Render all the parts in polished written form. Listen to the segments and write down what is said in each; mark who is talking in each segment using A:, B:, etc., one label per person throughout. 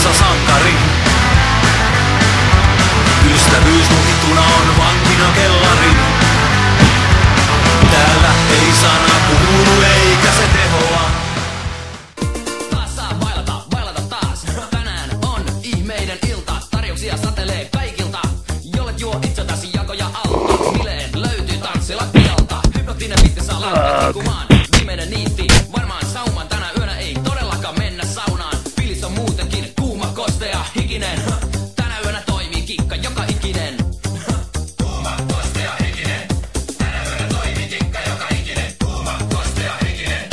A: kanssa sankari. Ystävyys lukittuna on vankina kellarin. Täällä ei sana kuulu eikä se tehoa.
B: Taas saa bailata taas. Tänään on ihmeiden ilta. Tarjouksia satelee kaikilta. Jollet juo itseltäsi jakoja alta. Bileet löytyy tanssilattialta. Hypnotinen bitti saa laittaa kuvaan. Viimeinen niitti. Varmaan sauman tänä yönä ei todellakaan mennä saunaan. Fiilis on muutenkin kuuma, kostea, hikinen. Tänä yönä toimii kikka joka ikinen. Kuuma, kostea, hikinen. Tänä yönä toimii kikka joka ikinen. Kuuma, kostea, hikinen.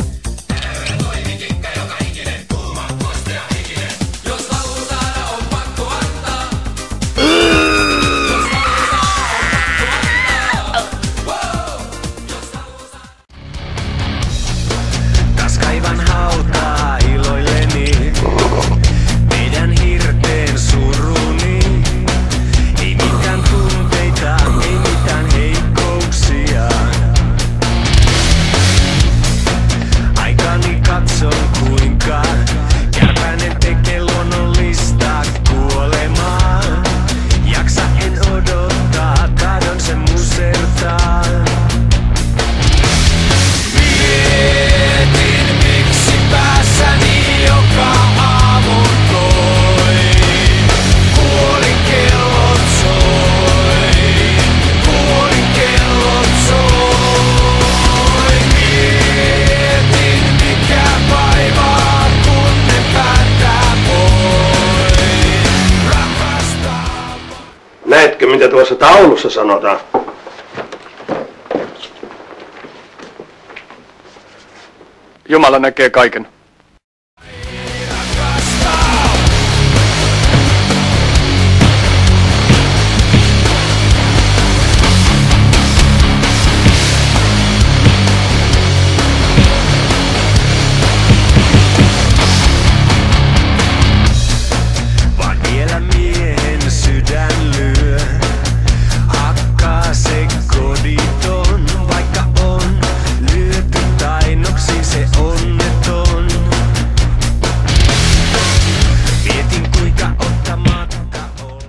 B: Tänä yönä toimii kikka joka ikinen. Kuuma, kostea, hikinen. Jos haluaa saada, on pakko antaa. Jos haluaa saada, on pakko antaa. Jos haluaa saada.
A: Taas kaivan hautaa iloilleni meidän hirteen suruni. Ei mitään tunteita, ei mitään heikkouksia. Aikani katson kuinka kärpänen tekee luonnollista kuolemaa. Jaksa en odottaa, tahdon sen musertaa. Mietin miksi päässäni joka aamu toi. Kuolin kellot soi. Kuolin kellot soi. Mietin mikä vaivaa kun ne päättää voi. Rakastaa.
C: Näetkö mitä tuossa taulussa sanotaan?
D: Jumala näkee kaiken.
A: Vaan vielä miehen sydän lyö. Hakkaa se koditon, vaikka on lyöty tainoksi se onneton. Mietin kuinka ottamatta on.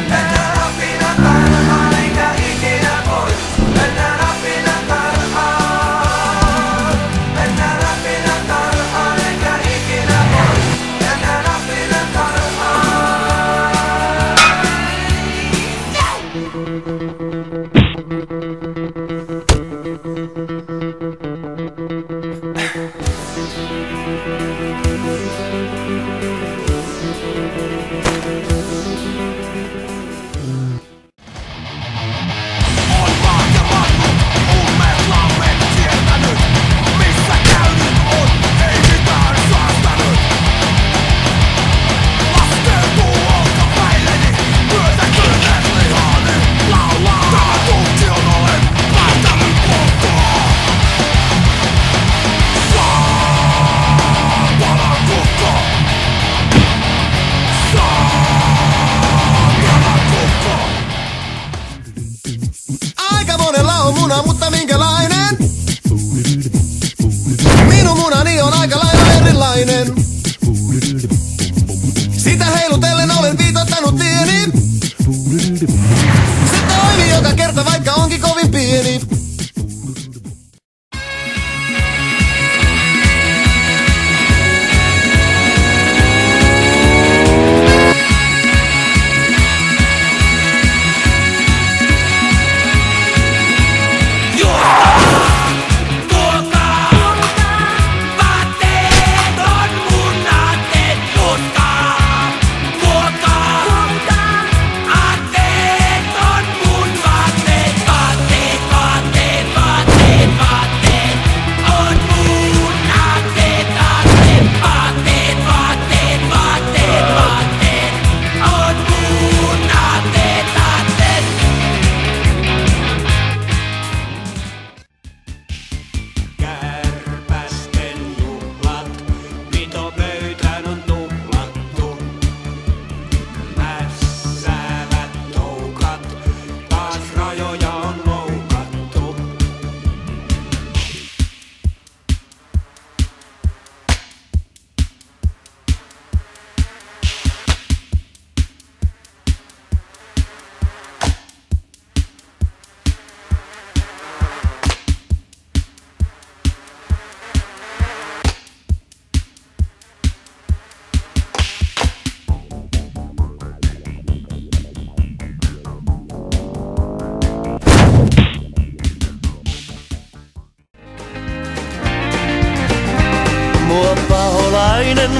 A: Mennään rapina tarhaan eikä ikinä pois. Mennään rapina tarhaan. Mennään rapina tarhaan eikä ikinä pois. Mennään rapina on maat ja mannut, ummeet lammet tietänyt. Missä käynyt on, ei mitään saastanut. Lasteltuu olkapäilleni, myötä kylmät lihani. Laulaa, tämä tuntion olen päättänyt polttaa. Saatana kukko. Saatana kukko.
E: Aika monella on muna, mutta minkälainen? Minun munani on aika lailla erilainen. Sitä heilutellen olen viitottanut tieni. Se toimii joka kerta, vaikka onkin kovin pieni.
A: Vaatteet on munat, et tuskaa. Tuokaa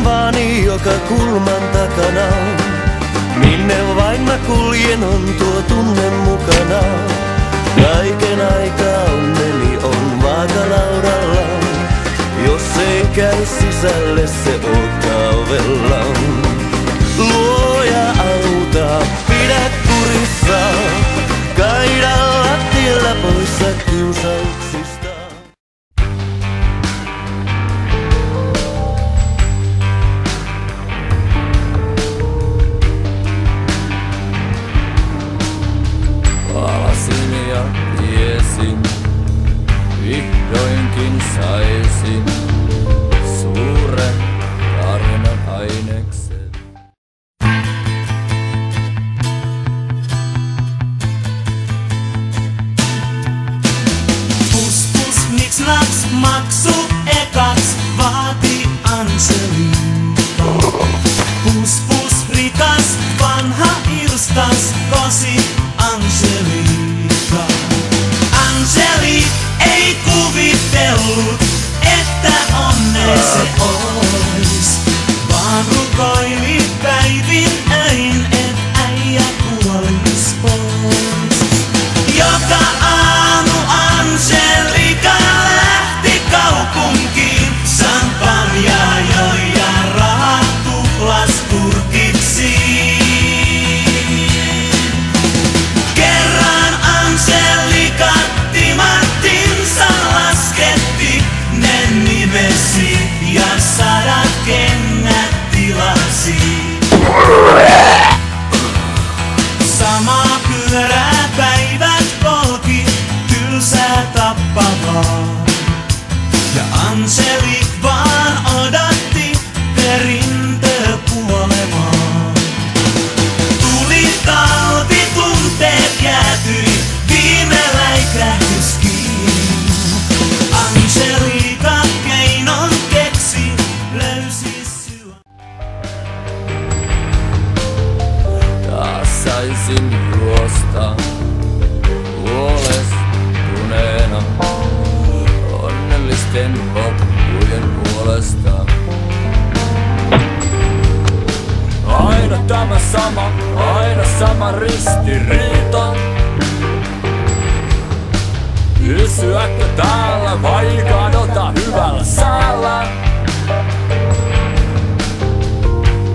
F: Arvaani joka kulman takana. Minne vain mä kuljen on tuo tunne mukana. Kaiken aikaa onneni on vaakalaudalla. Jos ei käy sisälle se odottaa. Luoja auta, pidä kurissa. Kaidalla tiellä poissa kiusauksista.
B: Palasin ja tiesin, vihdoinkin saisin suuren tarinan aineksen.
G: Pus pus niks naks maksu ekaks vaati Angelika. Pus pus rikas vanha irstas kosi Angelika. Angelique ei kuvitellut, että onnea se ois, vaan rukoili päivin öin, et äijä kuolis pois. Joka aamu Angelika lähti kaupunkiin, champagnea joi ja rahat tuplas turkiksiin. Kerran Angelika timanttinsa lasketti, ne nimesi ja 100 kengät tilasi. Sama pyörää päivät polki, tylsää tappavaa. Ja Angelique vaan odotti perintökuolemaa. Tuli tauti, tunteet jäätyi, viime läikähdyskin. Angelika keinon keksi, löysi syö.
B: Taas saisin juosta huolestuneena onnellisten loppujen puolesta. Aina sama ristiriita. Pysyäkö täällä vai kadota hyvällä säällä?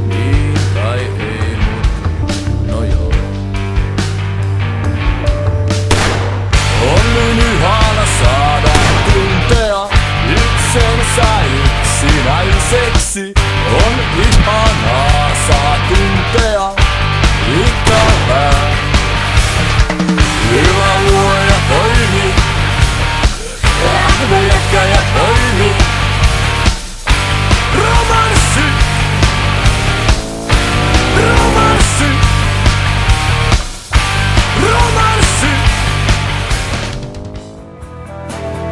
B: Niin tai ei, no joo. On niin ihana saada tuntea itsensä yksinäiseksi. On ihanaa saa tuntea ikävää. Hyvä luoja toimi, lähmejäkkäjä toimi. Romanssi, romanssi, romanssi.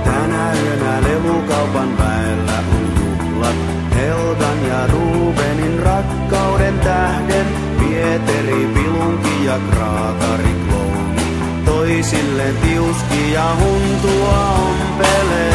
H: Tänä yönä levukaupan väellä on juhlat. Helgan ja Rubenin rakkauden tähden. Pieteri, Pilunki ja Kraatari klooni. Toisilleen tiuski ja huntua ompelee.